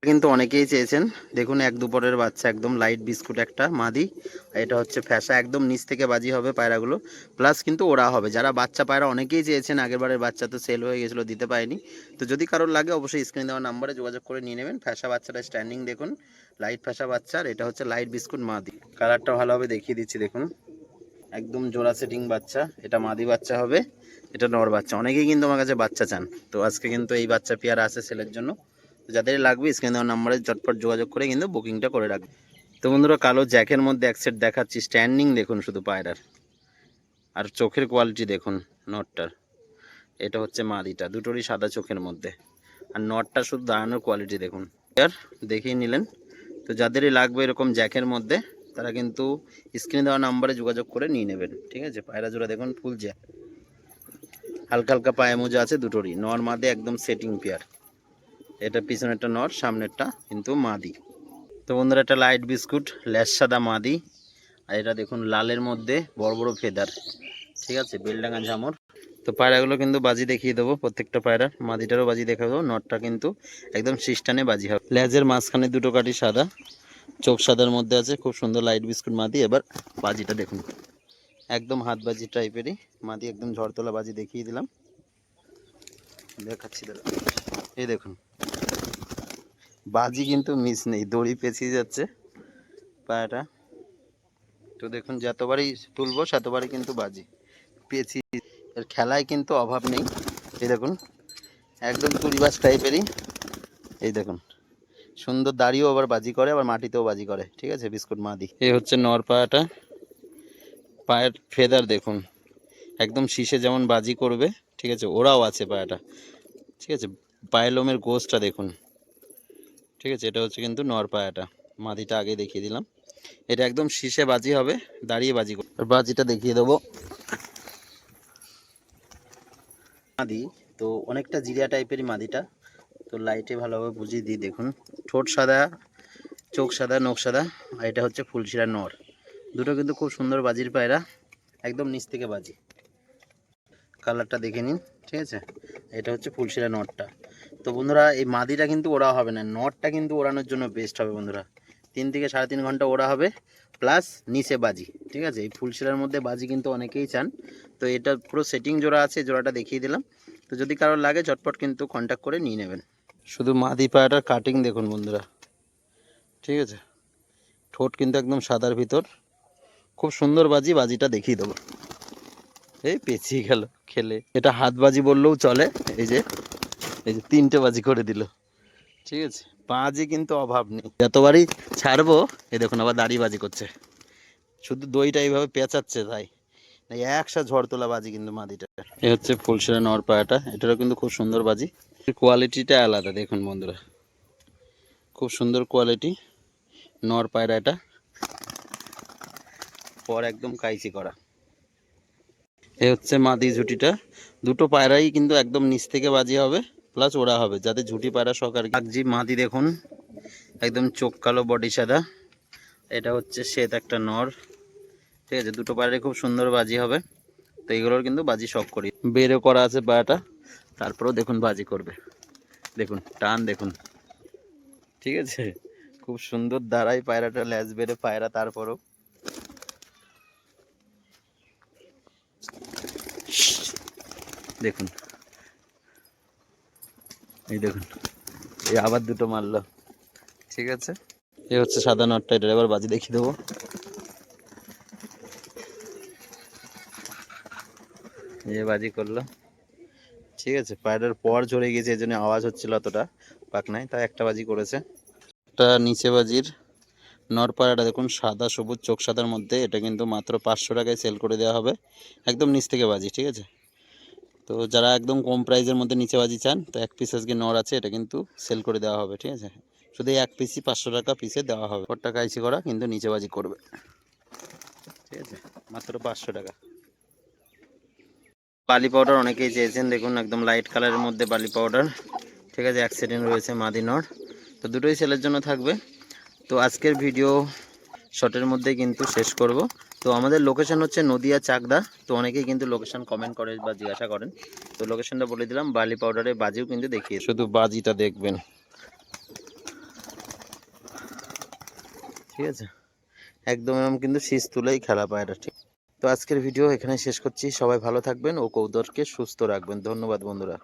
কিন্তু অনেকেই চেয়েছেন। দেখুন এক দুপুরের বাচ্চা, একদম লাইট বিস্কুট একটা মাদি। এটা হচ্ছে ফ্যাসা, একদম নিচ থেকে বাজি হবে পায়রাগুলো, প্লাস কিন্তু ওরা হবে। যারা বাচ্চা পায়রা অনেকেই চেয়েছেন, আগেরবারের বাচ্চা তো সেল হয়ে গেছিলো, দিতে পারিনি। তো যদি কারোর লাগে অবশ্যই স্ক্রিনে দেওয়া নাম্বারে যোগাযোগ করে নিয়ে নেবেন। ফ্যাসা বাচ্চাটা স্ট্যান্ডিং দেখুন, লাইট ফ্যাসা বাচ্চার। এটা হচ্ছে লাইট বিস্কুট মাদি, কালারটা ভালো হবে দেখিয়ে দিচ্ছি। দেখুন একদম জোড়া সেটিং বাচ্চা, এটা মাদি বাচ্চা হবে, এটা নর বাচ্চা। অনেকেই কিন্তু আমার কাছে বাচ্চা চান, তো আজকে কিন্তু এই বাচ্চা পেয়ারা আছে সেলের জন্য। যাদের লাগবে স্ক্রিনে দেওয়া নাম্বারে চটপট যোগাযোগ করে কিন্তু বুকিংটা করে রাখবে। তো বন্ধুরা, কালো জ্যাকের মধ্যে এক সেট দেখাচ্ছি। স্ট্যান্ডিং দেখুন শুধু পায়রার, আর চোখের কোয়ালিটি দেখুন নটটার। এটা হচ্ছে মাদিটা, দুটোরই সাদা চোখের মধ্যে। আর নটটা শুধু দাঁড়ানোর কোয়ালিটি দেখুন, আর দেখিয়ে নিলেন। তো যাদেরই লাগবে এরকম জ্যাকের মধ্যে, তারা কিন্তু স্ক্রিনে দেওয়া নাম্বারে যোগাযোগ করে নিয়ে নেবেন। ঠিক আছে, পায়রা জোড়া দেখুন ফুল জ্যাক, হালকা হালকা পায়ে মোজা আছে দুটোরই, নর মাদে একদম সেটিং পেয়ার। এটা পিছনেরটা নর, সামনেরটা কিন্তু মাদি। তো বন্ধুরা, একটা লাইট বিস্কুট ল্যাস সাদা মাদি, আর এটা দেখুন লালের মধ্যে বড় বড় ফেদার। ঠিক আছে, বেলডাঙ্গা ঝামর। তো পায়রাগুলো কিন্তু বাজি দেখিয়ে দেবো, প্রত্যেকটা পায়রার। মাদিটারও বাজি দেখাবো, নটটা কিন্তু একদম সিস্টানে বাজি হবে। লেজের মাঝখানে দুটো কাঠি সাদা, চোখ সাদার মধ্যে আছে, খুব সুন্দর লাইট বিস্কুট মাদি। এবার বাজিটা দেখুন, একদম হাত বাজি টাইপেরই মাদি, একদম ঝড়তলা বাজি দেখিয়ে দিলাম, দেখাচ্ছি দাদা। এই দেখুন বাজি কিন্তু মিস নেই, দড়ি পেঁচিয়ে যাচ্ছে পায়রাটা। তো দেখুন যতবারই তুলবো ততবারই কিন্তু বাজি পেঁচিয়ে, এর খেলায় কিন্তু অভাব নেই। এই দেখুন একদম তুড়িবাজ টাইপেরই। এই দেখুন সুন্দর দাড়িও আবার বাজি করে, আবার মাটিতেও বাজি করে। ঠিক আছে, বিস্কুট মাদি। এই হচ্ছে নর পায়াটা, পায়ের ফেদার দেখুন একদম শীষে যেমন বাজি করবে। ঠিক আছে, ওরাও আছে পায়াটা। ঠিক আছে, পায়ের লোমের গোছটা দেখুন। ঠিক আছে, এটা হচ্ছে কিন্তু নর পায়াটা, মাদিটা আগে দেখিয়ে দিলাম। এটা একদম শীষে বাজি হবে, দাঁড়িয়ে বাজি করবে। বাজিটা দেখিয়ে দেবো মাদি। তো অনেকটা জিরিয়া টাইপেরই মাদিটা। তো লাইটে ভালোভাবে বুঝিয়ে দিই। দেখুন ঠোঁট সাদা, চোখ সাদা, নখ সাদা। আর এটা হচ্ছে ফুলশিরা নর। দুটো কিন্তু খুব সুন্দর বাজির পায়রা, একদম নিচ থেকে বাজি। কালারটা দেখে নিন। ঠিক আছে, এটা হচ্ছে ফুলশিরা নটটা। তো বন্ধুরা, এই মাদিটা কিন্তু ওড়া হবে না, নটটা কিন্তু ওড়ানোর জন্য বেস্ট হবে বন্ধুরা। 3 থেকে 3.5 ঘন্টা ওড়া হবে, প্লাস নিচে বাজি। ঠিক আছে, এই ফুলশিরার মধ্যে বাজি কিন্তু অনেকেই চান। তো এটা পুরো সেটিং জোড়া আছে, জোড়াটা দেখিয়ে দিলাম। তো যদি কারোর লাগে চটপট কিন্তু কন্ট্যাক্ট করে নিয়ে নেবেন। শুধু মাদি পায়াটার কাটিং দেখুন বন্ধুরা। ঠিক আছে, ঠোঁট কিন্তু একদম সাদার ভিতর, খুব সুন্দর বাজি। বাজিটা দেখিয়ে দেবো। এই পেঁচিয়ে গেল খেলে, এটা হাত বাজি বললেও চলে। এই যে 3টে বাজি করে দিল। ঠিক আছে, বাজি কিন্তু অভাব নেই, যতবারই ছাড়বো। এই দেখুন আবার দাড়ি বাজি করছে, শুধু দইটা এইভাবে পেঁচাচ্ছে, তাই একসাথে ঝড় তোলা বাজি কিন্তু মাদিটা। এ হচ্ছে ফুলশিরা নর পায়াটা, এটারও কিন্তু খুব সুন্দর বাজি। কোয়ালিটিটা আলাদা দেখুন বন্ধুরা, খুব সুন্দর কোয়ালিটি নর পায়রা। এটা পর একদম কাইচি করা। এ হচ্ছে মাদি ঝুটিটা। দুটো পায়রাই কিন্তু একদম নিচ থেকে বাজি হবে, প্লাস ওড়া হবে, যাতে ঝুটি পায়রা সকার। কাগজি মাদি দেখুন, একদম চোখ কালো, বডি সাদা। এটা হচ্ছে শ্বেত একটা নর। ঠিক আছে, দুটো পায়রাই খুব সুন্দর বাজি হবে। তো এগুলোর কিন্তু বাজি শখ করি, বেরও করা আছে পায়রাটা, তারপরেও দেখুন বাজি করবে। দেখুন টান দেখুন। ঠিক আছে, খুব সুন্দর দাঁড়ায় পায়রাটা, ল্যাজ বেড়ে পায়রা, তারপরেও দেখুন। এই দেখুন, এই আবার দুটো মারলো। ঠিক আছে, এই হচ্ছে সাদা নটটা, এটা এবার বাজি দেখিয়ে দেবো। এই বাজি করলো। ঠিক আছে, পায়রার পর ঝরে গেছে, এই জন্য আওয়াজ হচ্ছিল অতটা পাকনায়, তাই একটা বাজি করেছে। একটা নিচে বাজির নর পায়রাটা দেখুন, সাদা সবুজ চোখ সাদার মধ্যে। এটা কিন্তু মাত্র 500 টাকায় সেল করে দেওয়া হবে, একদম নিচ থেকে বাজি। ঠিক আছে, তো যারা একদম কম প্রাইসের মধ্যে নিচে বাজি চান, তো এক পিস আজকে নর আছে, এটা কিন্তু সেল করে দেওয়া হবে। ঠিক আছে, শুধু এক পিসই 500 টাকা পিসে দেওয়া হবে। ওর টাকা আইসি করা, কিন্তু নিচে বাজি করবে। ঠিক আছে, মাত্র 500 টাকা। বালি পাউডার অনেকেই চেয়েছেন, দেখুন একদম লাইট কালারের মধ্যে বালি পাউডার। ঠিক আছে, অ্যাক্সিডেন্ট রয়েছে মাদি নর, তো দুটোই সেলের জন্য থাকবে। তো আজকের ভিডিও শর্টের মধ্যে কিন্তু শেষ করব। তো আমাদের লোকেশন হচ্ছে নদিয়া চাকদা। তো অনেকেই কিন্তু লোকেশন কমেন্ট করে বা জিজ্ঞাসা করেন, তো লোকেশনটা বলে দিলাম। বালি পাউডারে বাজিও কিন্তু দেখিয়ে, শুধু বাজিটা দেখবেন। ঠিক আছে, একদম এরকম কিন্তু শীষ তুলেই খেলা পায়রা। ঠিক, তো আজকের ভিডিও এখানে শেষ করছি। সবাই ভালো থাকবেন ও কৌদরকে সুস্থ রাখবেন। ধন্যবাদ বন্ধুরা।